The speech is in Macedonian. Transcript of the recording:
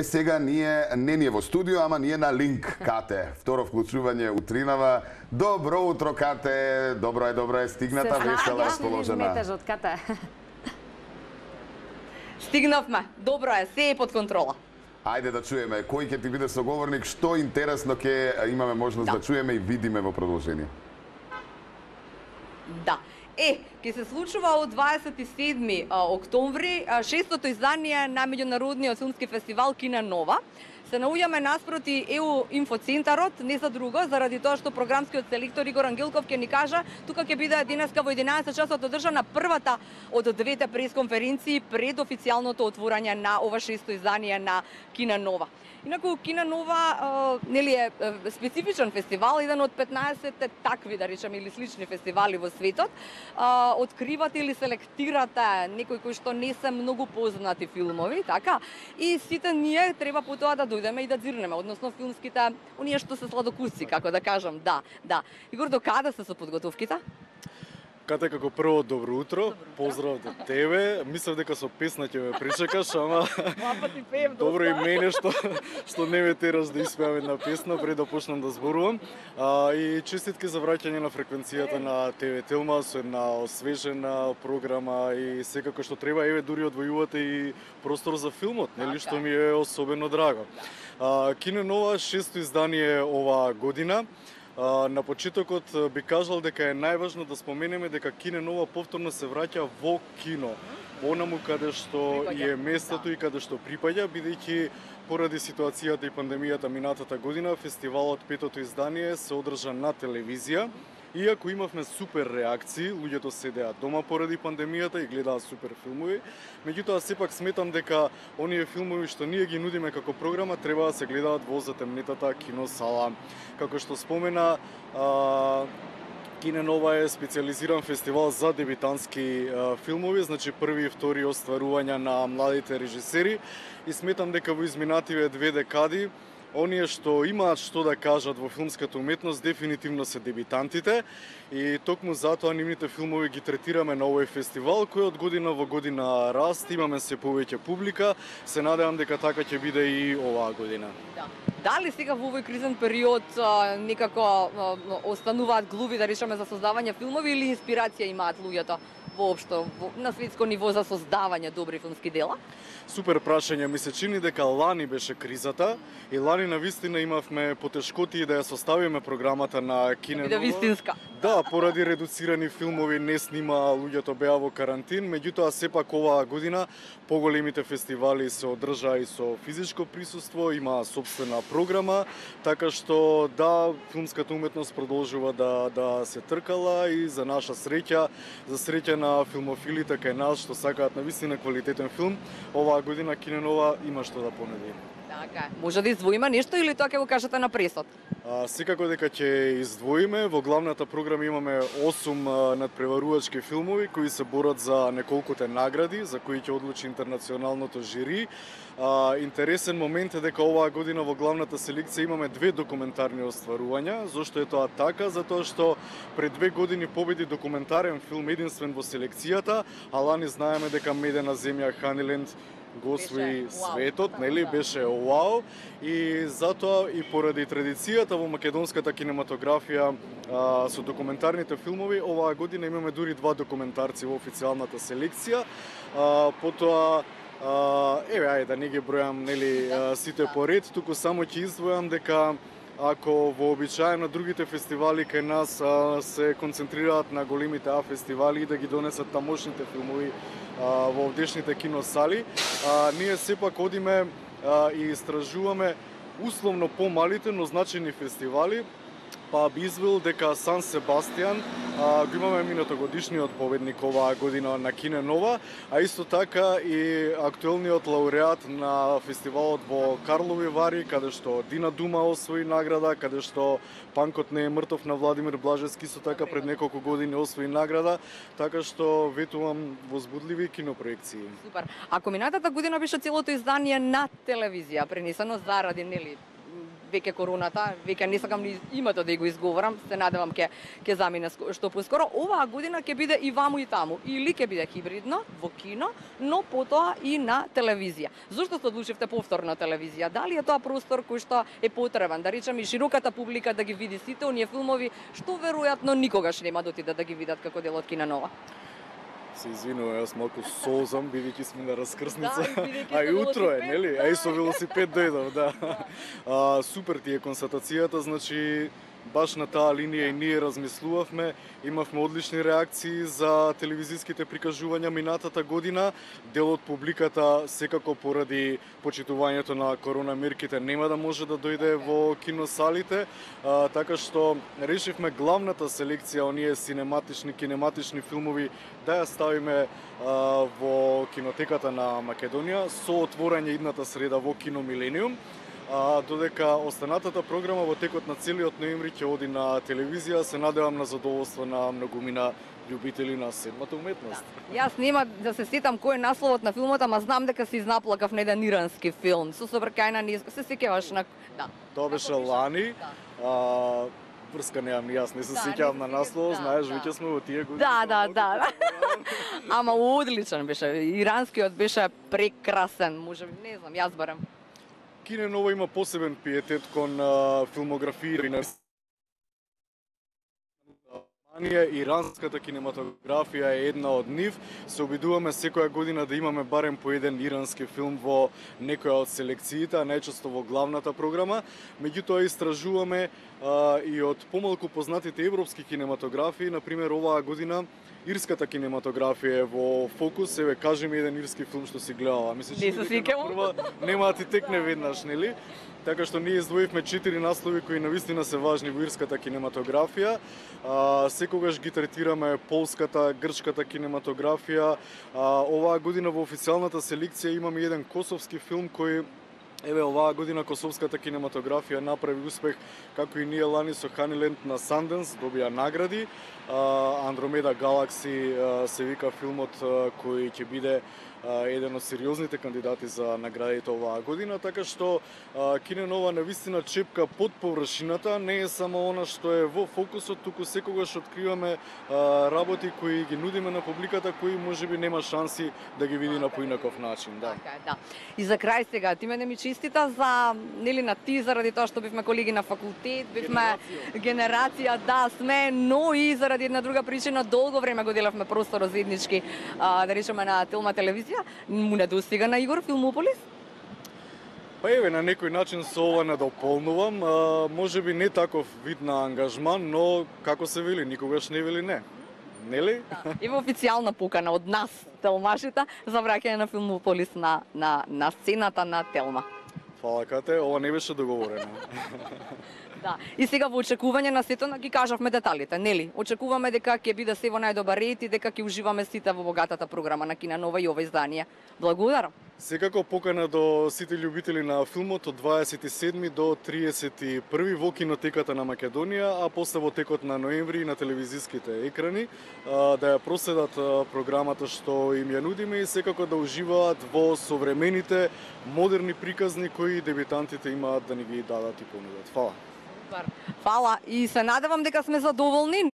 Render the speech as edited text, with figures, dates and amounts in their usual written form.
Сега не е во студио, ама ние на линк, Кате. Второ вклучување утринава. Добро утро, Кате. Добро е, стигната, весела, расположена. Метежот, Кате. Стигнавме. Добро е, се е под контрола. Ајде да чуеме кој ќе ти биде соговорник, што интересно ќе имаме можност да чуеме и видиме во продолжение. Да. Ќе се случува од 27 октомври, шестото издание на меѓународниот филмски фестивал Кина Нова. Се наоѓаме наспроти ЕУ инфоцентарот, не за друго, заради тоа што програмскиот селектор Игор Ангелков ќе ни кажа, тука ќе биде денеска во 11 часот одржана првата од двете пресконференции пред официјалното отворање на ова шесто издание на Кина Нова. Инаку Кина Нова нели е специфичен фестивал, еден од 15 такви, да речеме, или слични фестивали во светот. Откривате или селектирате некои кои што не се многу познати филмови, така? И сите ние треба по тоа да дојдеме и да дзирнеме, односно филмските, оние што се сладокуси, како да кажам, да. Игор, до каде се со подготовките? Кате, како прво, добро утро, поздрав до тебе. Мислев дека со песна ќе ме причекаш, ама добро и мене што не ме тераш да испеам една песна пред да почнам да зборувам. И честитки за враќање на фреквенцијата на ТВ Телма со една освежена програма и секако што треба, еве дури одвојувате и простор за филмот, нели, што ми е особено драго. Кина Нова шесто издание оваа година. На почетокот би кажал дека е најважно да споменеме дека Кина Нова повторно се враќа во кино. Онаму каде што е местото и каде што припаѓа, бидејќи поради ситуацијата и пандемијата минатата година, фестивалот петото издание се одржа на телевизија. Иако имавме супер реакции, луѓето седеа дома поради пандемијата и гледаат супер филмови, меѓутоа сепак сметам дека оние филмови што ние ги нудиме како програма треба да се гледаат во затемнетата киносала. Како што спомена, Кина Нова е специализиран фестивал за дебитантски филмови, значи први и втори остварувања на младите режисери, и сметам дека во изминативе 2 декади оние што имаат што да кажат во филмската уметност дефинитивно се дебитантите, и токму затоа нивните филмови ги третираме на овој фестивал кој од година во година расте, имаме се повеќе публика, се надевам дека така ќе биде и оваа година. Дали сега во овој кризен период некако остануваат глуви, да речеме, за создавање филмови, или инспирација имаат луѓето воопшто на светско ниво за создавање добри филмски дела? Супер прашање. Ми се чини дека лани беше кризата и лани навистина имавме потешкоти да ја составиме програмата на Кина Нова. Да, вистинска. Да, поради редуцирани филмови не снима, луѓето беа во карантин, меѓутоа сепак оваа година поголемите фестивали се одржаа и со физичко присуство, има собствена програма, така што да, филмската уметност продолжува да се тркала, и за наша среќа, за среќа на филмофилите кај нас што сакаат навистина квалитетен филм, оваа година Кина Нова има што да понуди. Така, може да издвоиме нешто или тоа ќе го кажете на пресот? Секако дека ќе издвоиме. Во главната програма имаме 8 надпреварувачки филмови кои се борат за неколкуте награди, за кои ќе одлучи интернационалното жири. Интересен момент е дека оваа година во главната селекција имаме 2 документарни остварувања. Зошто е тоа така? Затоа што пред 2 години победи документарен филм единствен во селекцијата, а лани знаеме дека Медена земја, Ханиленд го освои светот, нели, беше вау, и затоа и поради традицијата во македонската кинематографија со документарните филмови, оваа година имаме дури 2 документарци во официјалната селекција. Потоа ајде да не ги бројам, нели, сите поред, туку само ќе издвојам дека ако вообичаено другите фестивали кај нас се концентрираат на големите фестивали и да ги донесат тамошните филмови во овдешните киносали, ние сепак одиме и истражуваме условно помалите, но значени фестивали. Па би извел дека Сан Себастијан го имаме минатогодишниот победник оваа година на Кина Нова, а исто така и актуелниот лауреат на фестивалот во Карлови Вари, каде што Дина Дума освои награда, каде што Панкот не е мртов на Владимир Блажевски исто така пред неколку години освои награда, така што ветувам возбудливи кинопроекции. Супер. Ако минатата година беше целото издание на телевизија, пренесено заради, нели, веќе короната, веќе не сакам ни името да го изговорам, се надевам ќе замине што поскоро. Оваа година ќе биде и ваму и таму, или ќе биде хибридно во кино, но потоа и на телевизија. Зошто се одлучивте повторно телевизија? Дали е тоа простор кој што е потребен, да речем и широката публика да ги види сите оние филмови што веројатно никогаш нема да отидат да ги видат како дел од Кина Нова? Се извинувам, јас малку солзам, бидејќи сме на раскрсница. Да, и утро е, велосипед, нели? да. А и со велосипед дојдов, да. Супер ти е констатацијата, значи баш на таа линија и ние размислувавме, имавме одлични реакции за телевизиските прикажувања минатата година. Дел од публиката секако поради почитувањето на корона мерките нема да може да дојде во киносалите, така што решивме главната селекција оние кинематични филмови да ја ставиме во кинотеката на Македонија со отворање идната среда во Кино Милениум. Додека останатата програма во текот на целиот ноември ќе оди на телевизија, се надевам на задоволство на многумина љубители на седмата уметност. Да. Јас нема да се сетам кој е насловот на филмот, ама знам дека се изнаплакав на еден ирански филм со собркајна низга. Се сеќаваш на да. Тоа беше лани. Врска немам, јас не се сеќавам на наслов, знаеш, веќе сме во тие години. Да. Ама одличен беше. Иранскиот беше прекрасен, можеби, не знам, јас барам. Кине Нова има посебен пиетет кон филмографија на иранската кинематографија е една од нив. Се обидуваме секоја година да имаме барем по еден ирански филм во некоја од селекциите, а најчесто во главната програма. Меѓутоа истражуваме и од помалку познатите европски кинематографии, например оваа година ирската кинематографија е во фокус. Еве, кажи ми еден ирски филм што си гледала. Мислиш дека прва нема да ти текне веднаш, нели? Така што ние издвоивме 4 наслови кои навистина се важни во ирската кинематографија. Секогаш ги третираме полската, грчката кинематографија. Оваа година во официјалната селекција имаме еден косовски филм кој еве оваа година косовската кинематографија направи успех, како и ние лани со Ханиленд на Санденс, добија награди. Андромеда Галакси се вика филмот кој ќе биде еден од сериозните кандидати за наградите оваа година, така што Кине Нова навистина чепка под површината, не е само она што е во фокусот, туку секогаш откриваме работи кои ги нудиме на публиката, кои можеби нема шанси да ги види на поинаков начин, да. Така е, да. И за крај сега, ти мене ми честита за, нели, на ти заради тоа што бевме колеги на факултет, бевме генерација, да, сме, но и заради една друга причина, долго време го делавме простор заеднички, да речеме на Телма телевизија. Му недостига на Игор Филмополис? Па еве, на некој начин со ова надополнувам, можеби не таков вид на ангажман, но како се вели, никогаш не вели не. Нели? Да. Има официјална покана од нас, телмашите, за враќање на Филмополис на сцената на Телма. Фала, Кате, ова не беше договорено. Да. И сега во очекување на сето ги кажавме деталите, нели? Очекуваме дека ќе биде се во најдобар ред и дека ќе уживаме сите во богатата програма на Кино Нова и ова издание. Благодарам. Секако покана до сите љубители на филмот од 27 до 31 во кинотеката на Македонија, а после во текот на ноември на телевизиските екрани, да ја проследат програмата што им ја нудиме и секако да уживаат во современите модерни приказни кои дебютантите имаат да ни ги дадат и понудат. Фала. Фала и се надевам дека сме задоволни.